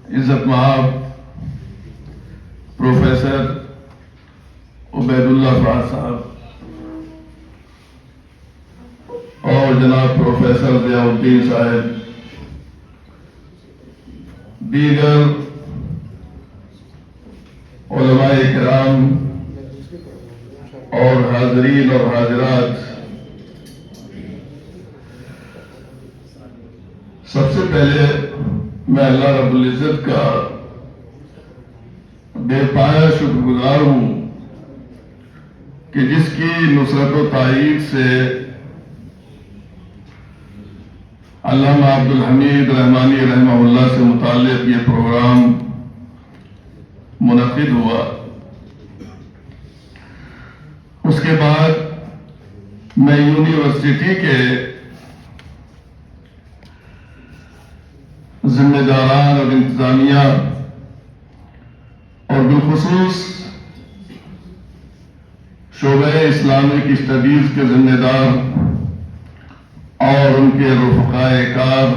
عزت مآب پروفیسر عبید اللہ فراز صاحب اور جناب پروفیسر ضیاء الدین صاحب، دیگر علماء کرام اور حاضرین اور حاضرات، سب سے پہلے میں اللہ رب العزت کا بے پایا شکر گزار ہوں کہ جس کی نصرت و تائید سے علامہ عبدالحمید رحمانی رحمہ اللہ سے متعلق یہ پروگرام منعقد ہوا۔ اس کے بعد میں یونیورسٹی کے ذمہ داران اور انتظامیہ اور بالخصوص شعبہ اسلامک اسٹڈیز کے ذمہ دار اور ان کے رفقائے کار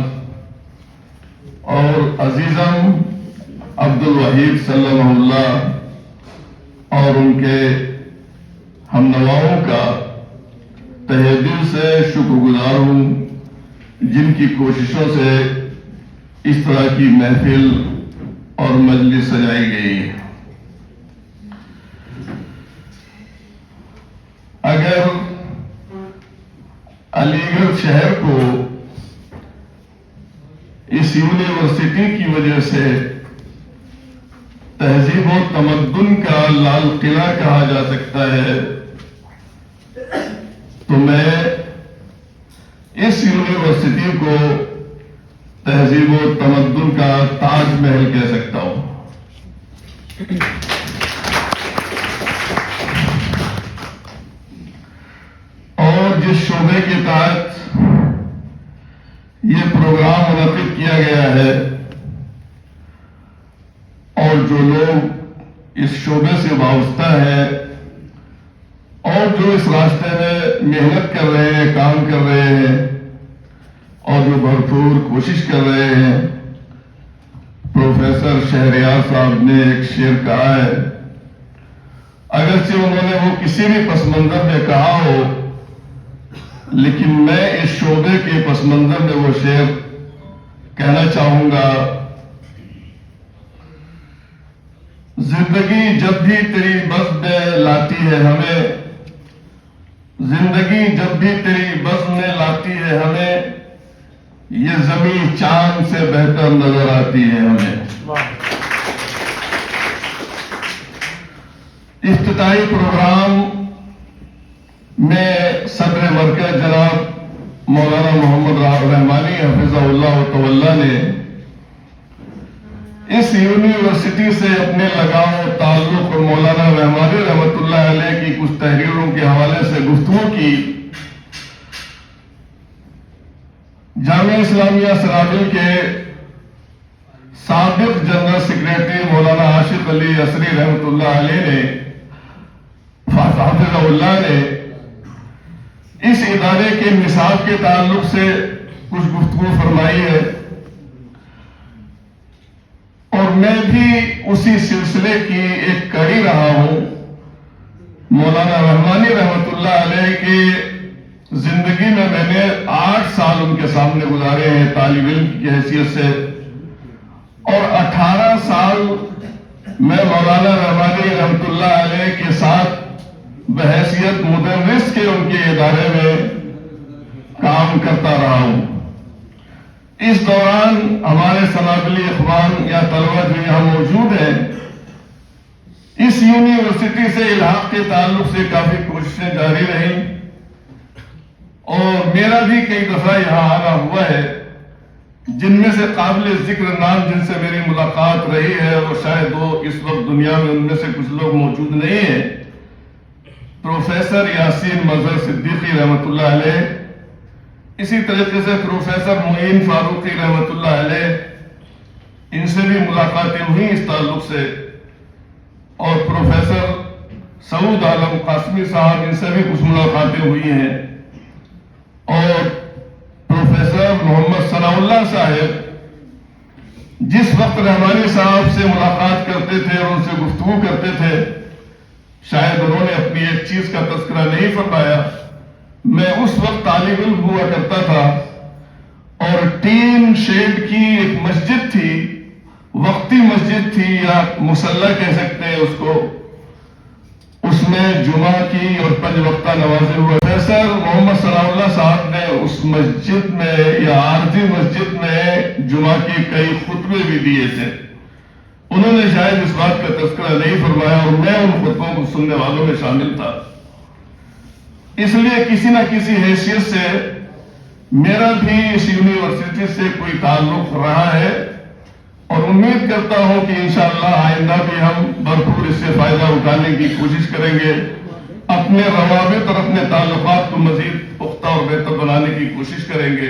اور عزیزم عبدالوحید سلمہ اللہ اور ان کے ہم نواؤں کا تہہ دل سے شکر گزار ہوں، جن کی کوششوں سے اس طرح کی محفل اور مجلس سجائی گئی ہے۔ اگر علی گڑھ شہر کو اس یونیورسٹی کی وجہ سے تہذیب و تمدن کا لال قلعہ کہا جا سکتا ہے، تو میں اس یونیورسٹی کو تہذیب و تمدن کا تاج محل کہہ سکتا ہوں۔ اور جس شعبے کے تحت یہ پروگرام منعقد کیا گیا ہے اور جو لوگ اس شعبے سے وابستہ ہیں اور جو اس راستے میں محنت کر رہے ہیں، کام کر رہے ہیں اور جو بھرپور کوشش کر رہے ہیں، پروفیسر شہریار صاحب نے ایک شعر کہا ہے، اگرچہ انہوں نے وہ کسی بھی پس منظر میں کہا ہو، لیکن میں اس شعبے کے پس منظر میں وہ شعر کہنا چاہوں گا۔ زندگی جب بھی تیری بزم میں لاتی ہے ہمیں، زندگی جب بھی تیری بزم میں لاتی ہے ہمیں، یہ زمین چاند سے بہتر نظر آتی ہے ہمیں۔ افتتاحی پروگرام میں صدر مرکز جناب مولانا محمد رحمانی حفظہ اللہ تعالی نے اس یونیورسٹی سے اپنے لگاؤ و تعلق اور مولانا رحمانی رحمۃ اللہ علیہ کی کچھ تحریروں کے حوالے سے گفتگو کی۔ جامعہ اسلامیہ سرابل کے سابق جنرل سیکریٹری مولانا عاشق علی عصری رحمۃ اللہ علیہ نے حافظہ اللہ نے اس ادارے کے نصاب کے تعلق سے کچھ گفتگو فرمائی ہے، اور میں بھی اسی سلسلے کی ایک کڑی رہا ہوں۔ مولانا رحمانی رحمۃ اللہ علیہ کی زندگی میں نے 8 سال ان کے سامنے گزارے ہیں طالب علم کی حیثیت سے، اور 18 سال میں مولانا رحمانی رحمۃ اللہ علیہ کے ساتھ بحیثیت مدرس کے ان کے ادارے میں کام کرتا رہا ہوں۔ اس دوران ہمارے سنابلی اخوان یا طلبہ جو یہاں موجود ہیں، اس یونیورسٹی سے الحاق کے تعلق سے کافی کوششیں جاری رہیں، اور میرا بھی کئی دفعہ یہاں آنا ہوا ہے۔ جن میں سے قابل ذکر نام جن سے میری ملاقات رہی ہے، اور شاید وہ اس وقت دنیا میں ان میں سے کچھ لوگ موجود نہیں ہیں، پروفیسر یاسین مظہر صدیقی رحمۃ اللہ علیہ، اسی طریقے سے پروفیسر معین فاروقی رحمۃ اللہ علیہ، ان سے بھی ملاقاتیں ہوئی اس تعلق سے، اور پروفیسر سعود عالم قاسمی صاحب، ان سے بھی کچھ ملاقاتیں ہوئی ہیں، اور پروفیسر محمد ثناء اللہ صاحب جس وقت رحمانی صاحب سے ملاقات کرتے تھے اور ان سے گفتگو کرتے تھے، شاید انہوں نے اپنی ایک چیز کا تذکرہ نہیں فرمایا۔ میں اس وقت طالب علم ہوا کرتا تھا اور ٹین شیڈ کی ایک مسجد تھی، وقتی مسجد تھی یا مصلی کہہ سکتے ہیں اس کو، اس میں جمعہ کی اور 5 وقتہ نمازیں ہوا۔ پروفیسر محمد ثناء اللہ صاحب نے اس مسجد میں یا عارضی مسجد میں جمعہ کے کئی خطبے بھی دیے تھے۔ انہوں نے شاید اس بات کا تذکرہ نہیں فرمایا اور میں ان خطبوں کو سننے والوں میں شامل تھا۔ اس لیے کسی نہ کسی حیثیت سے میرا بھی اس یونیورسٹی سے کوئی تعلق رہا ہے اور امید کرتا ہوں کہ انشاءاللہ آئندہ بھی ہم بھرپور اس سے فائدہ اٹھانے کی کوشش کریں گے، اپنے روابط اور اپنے تعلقات کو مزید پختہ اور بہتر بنانے کی کوشش کریں گے۔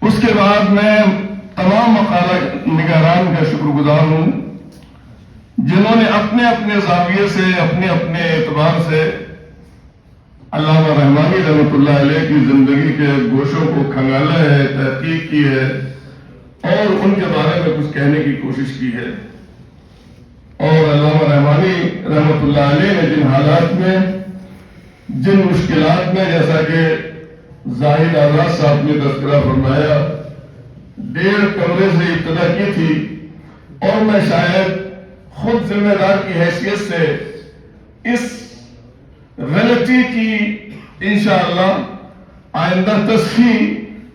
اس کے بعد میں تمام مقالہ نگاران کا شکر گزار ہوں جنہوں نے اپنے اپنے زاویے سے، اپنے اپنے اعتبار سے علامہ رحمانی رحمۃ اللہ علیہ کی زندگی کے گوشوں کو کھنگالا ہے، تحقیق کی ہے اور ان کے بارے میں کچھ کہنے کی کوشش کی ہے۔ اور علامہ رحمانی رحمۃ اللہ علیہ نے جن حالات میں، جن مشکلات میں، جیسا کہ زاہد آزاد صاحب نے تذکرہ فرمایا، 1.5 کمرے سے ابتدا کی تھی اور میں شاید خود ذمہ دار کی حیثیت سے اس غلطی کی انشاءاللہ آئندہ تصحیح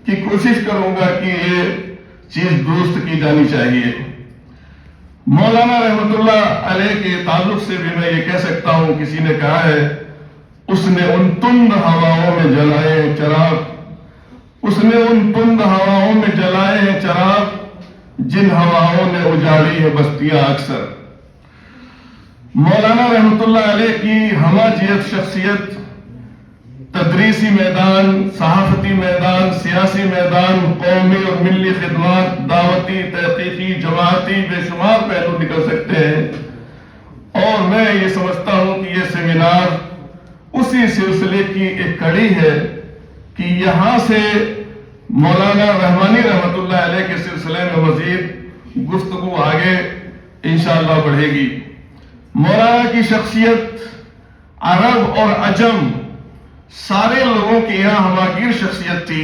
کی کوشش کروں گا کہ یہ چیز درست کی جانی چاہیے۔ مولانا رحمت اللہ علیہ کے تعلق سے بھی میں یہ کہہ سکتا ہوں، کسی نے کہا ہے اس نے ان تند ہواؤں میں جلائے ہیں چراغ، اس نے ان تند ہواؤں میں جلائے ہیں چراغ جن ہواؤں نے اجاڑی ہے بستیاں اکثر۔ مولانا رحمت اللہ علیہ کی ہمہ شخصیت تدریسی میدان، صحافتی میدان، سیاسی میدان، قومی اور ملی خدمات، دعوتی، تحقیقی، جماعتی، بے شمار پہلو نکل سکتے ہیں اور میں یہ سمجھتا ہوں کہ یہ سیمینار اسی سلسلے کی ایک کڑی ہے کہ یہاں سے مولانا رحمانی رحمت اللہ علیہ کے سلسلے میں مزید گفتگو آگے انشاءاللہ بڑھے گی۔ مولانا کی شخصیت عرب اور عجم سارے لوگوں کے یہاں ہماگیر شخصیت تھی۔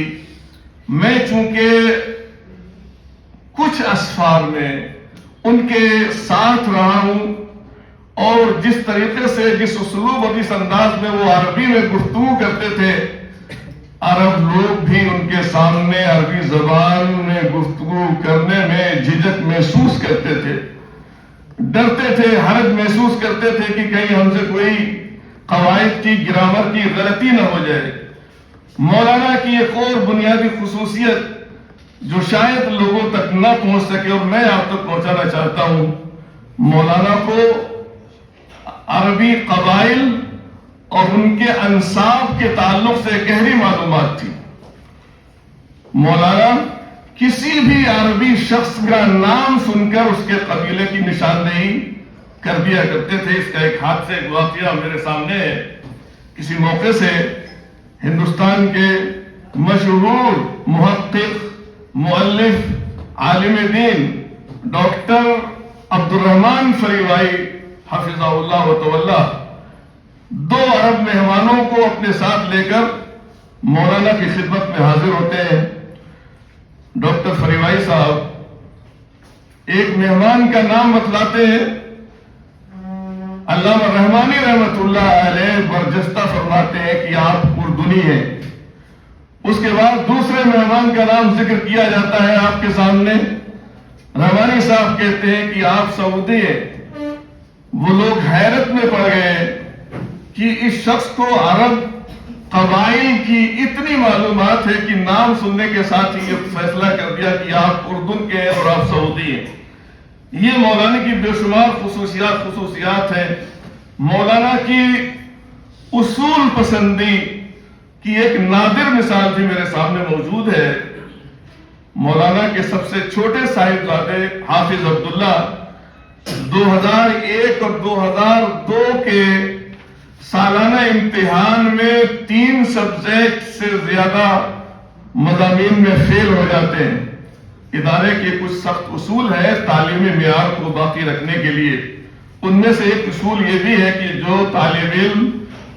میں چونکہ کچھ اسفار میں ان کے ساتھ رہا ہوں اور جس طریقے سے، جس اسلوب اور جس انداز میں وہ عربی میں گفتگو کرتے تھے، عرب لوگ بھی ان کے سامنے عربی زبان میں گفتگو کرنے میں جھجک محسوس کرتے تھے، ڈرتے تھے، حرج محسوس کرتے تھے کہ کہیں ہم سے کوئی قواعد کی، گرامر کی غلطی نہ ہو جائے۔ مولانا کی ایک اور بنیادی خصوصیت جو شاید لوگوں تک نہ پہنچ سکے اور میں آپ تک پہنچانا چاہتا ہوں، مولانا کو عربی قبائل اور ان کے انساب کے تعلق سے گہری معلومات تھی۔ مولانا کسی بھی عربی شخص کا نام سن کر اس کے قبیلے کی نشاندہی کر دیا کرتے تھے۔ اس کا ایک حادثہ، ایک واقعہ میرے سامنے ہے۔ کسی موقع سے ہندوستان کے مشہور محقق، مؤلف، عالم دین ڈاکٹر عبدالرحمن فریوائی حفظہ اللہ و تولا 2 عرب مہمانوں کو اپنے ساتھ لے کر مولانا کی خدمت میں حاضر ہوتے ہیں۔ ڈاکٹر فریوائی صاحب ایک مہمان کا نام بتلاتے ہیں، علامہ رحمانی رحمت اللہ علیہ برجستہ فرماتے ہیں کہ آپ اردنی ہیں۔ اس کے بعد دوسرے مہمان کا نام ذکر کیا جاتا ہے آپ کے سامنے، رحمانی صاحب کہتے ہیں کہ آپ سعودی ہیں۔ وہ لوگ حیرت میں پڑ گئے کہ اس شخص کو عرب قبائل کی اتنی معلومات ہے کہ نام سننے کے ساتھ ہی یہ فیصلہ کر دیا کہ آپ اردن کے ہیں اور آپ سعودی ہیں۔ یہ مولانا کی بے شمار خصوصیات ہیں۔ مولانا کی اصول پسندی کی ایک نادر مثال بھی میرے سامنے موجود ہے۔ مولانا کے سب سے چھوٹے صاحبزادے حافظ عبداللہ 2001 اور 2002 کے سالانہ امتحان میں 3 سبجیکٹ سے زیادہ مضامین میں فیل ہو جاتے ہیں۔ ادارے کے کچھ سخت اصول ہیں تعلیمی معیار کو باقی رکھنے کے لیے۔ ان میں سے ایک اصول یہ بھی ہے کہ جو طالب علم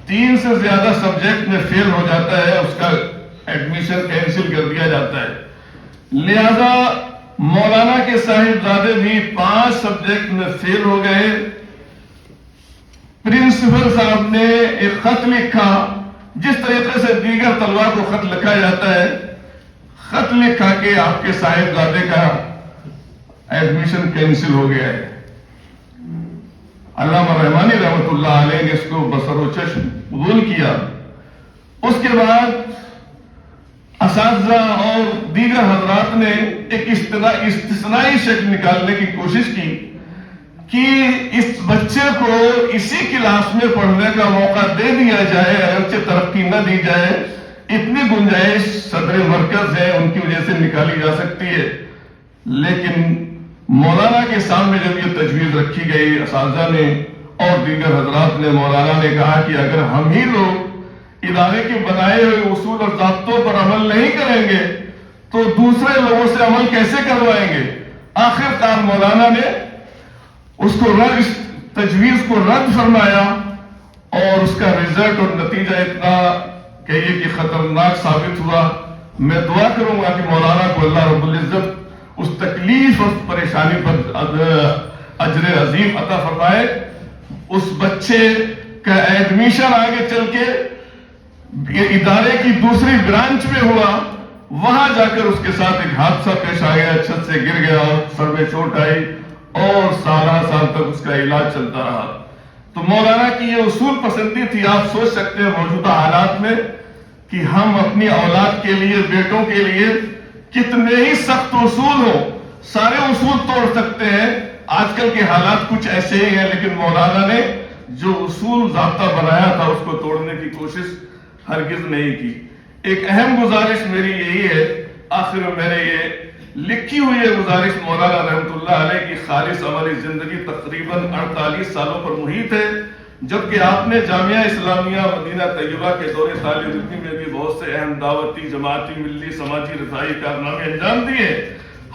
3 سے زیادہ سبجیکٹ میں فیل ہو جاتا ہے اس کا ایڈمیشن کینسل کر دیا جاتا ہے۔ لہذا مولانا کے صاحبزادے بھی 5 سبجیکٹ میں فیل ہو گئے۔ پرنسپل صاحب نے ایک خط لکھا، جس طریقے سے دیگر طلباء کو خط لکھا جاتا ہے، خط لکھا کہ آپ کے صاحبزادے کا ایڈمیشن کینسل ہو گیا ہے۔ علامہ رحمانی رحمۃ اللہ علیہ نے اس کو بصر و چشم قبول کیا۔ اس کے بعد اساتذہ اور دیگر حضرات نے ایک استثنائی شکل نکالنے کی کوشش کی کہ اس بچے کو اسی کلاس میں پڑھنے کا موقع دے دیا جائے، اگرچہ ترقی نہ دی جائے، اتنی گنجائش صدر مرکز ہے ان کی وجہ سے نکالی جا سکتی ہے۔ لیکن مولانا کے سامنے جب یہ تجویز رکھی گئی اساتذہ نے اور دیگر حضرات نے، مولانا نے کہا کہ اگر ہم ہی لوگ ادارے کے بنائے ہوئے اصول اور ضابطوں پر عمل نہیں کریں گے تو دوسرے لوگوں سے عمل کیسے کروائیں گے؟ آخر کار مولانا نے اس تجویز کو رد فرمایا اور اس کا رزلٹ اور نتیجہ اتنا کہیے کہ خطرناک ثابت ہوا۔ میں دعا کروں گا کہ مولانا کو اللہ رب العزت اس تکلیف اور پریشانی پر اجر عظیم عطا فرمائے۔ اس بچے کا ایڈمیشن آگے چل کے ادارے کی دوسری برانچ میں ہوا، وہاں جا کر اس کے ساتھ ایک حادثہ پیش آ گیا، چھت سے گر گیا اور سر میں چوٹ آئی اور سالہ سال تک اس کا علاج چلتا رہا۔ تو مولانا کی یہ اصول پسندی تھی۔ آپ سوچ سکتے ہیں موجودہ حالات میں کہ ہم اپنی اولاد کے لیے، بیٹوں کے لیے کتنے ہی سخت اصول ہوں، سارے اصول توڑ سکتے ہیں۔ آج کل کے حالات کچھ ایسے ہی ہیں، لیکن مولانا نے جو اصول ضابطہ بنایا تھا اس کو توڑنے کی کوشش ہرگز نہیں کی۔ ایک اہم گزارش میری یہی ہے، آخر میں میں نے یہ لکھی ہوئی ہے گزارش مولانا رحمۃ اللہ علیہ کی خالص عملی زندگی تقریباً 48 سالوں پر محیط ہے، جبکہ آپ نے جامعہ اسلامیہ مدینہ طیبہ کے دور طالب علمی میں بھی بہت سے اہم دعوتی، جماعتی، ملی، سماجی رسائی کارنامے انجام دیے۔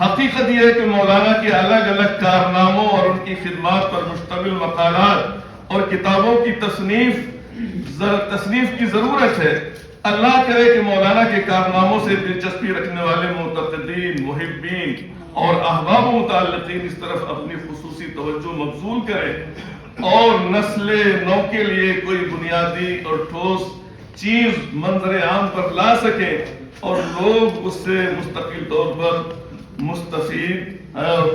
حقیقت یہ ہے کہ مولانا کے الگ الگ کارناموں اور ان کی خدمات پر مشتمل مقالات اور کتابوں کی تصنیف کی ضرورت ہے۔ اللہ کرے کہ مولانا کے کارناموں سے دلچسپی رکھنے والے معتقدین، محبین اور احباب و متعلقین اس طرف اپنی خصوصی توجہ مبذول کریں اور نسل نو کے لیے کوئی بنیادی اور ٹھوس چیز منظر عام پر لا سکیں اور لوگ اس سے مستقل طور پر مستفید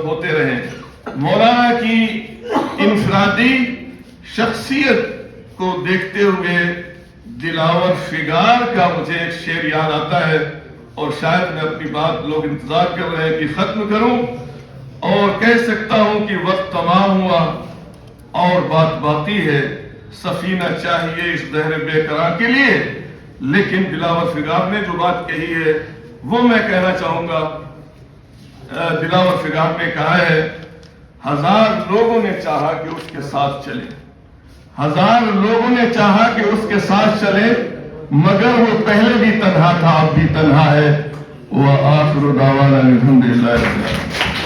ہوتے رہیں۔ مولانا کی انفرادی شخصیت کو دیکھتے ہوئے دلاور فگار کا مجھے ایک شعر یاد آتا ہے، اور شاید میں اپنی بات، لوگ انتظار کر رہے ہیں کہ ختم کروں، اور کہہ سکتا ہوں کہ وقت تمام ہوا اور بات باقی ہے، سفینہ چاہیے اس دہر بے قرار کے لیے۔ لیکن دلاور فگار نے جو بات کہی ہے وہ میں کہنا چاہوں گا۔ دلاور فگار نے کہا ہے، 1000 لوگوں نے چاہا کہ اس کے ساتھ چلے، 1000 لوگوں نے چاہا کہ اس کے ساتھ چلے، مگر وہ پہلے بھی تنہا تھا، اب بھی تنہا ہے۔ وآخر دعوانا الحمدللہ رب العالمین۔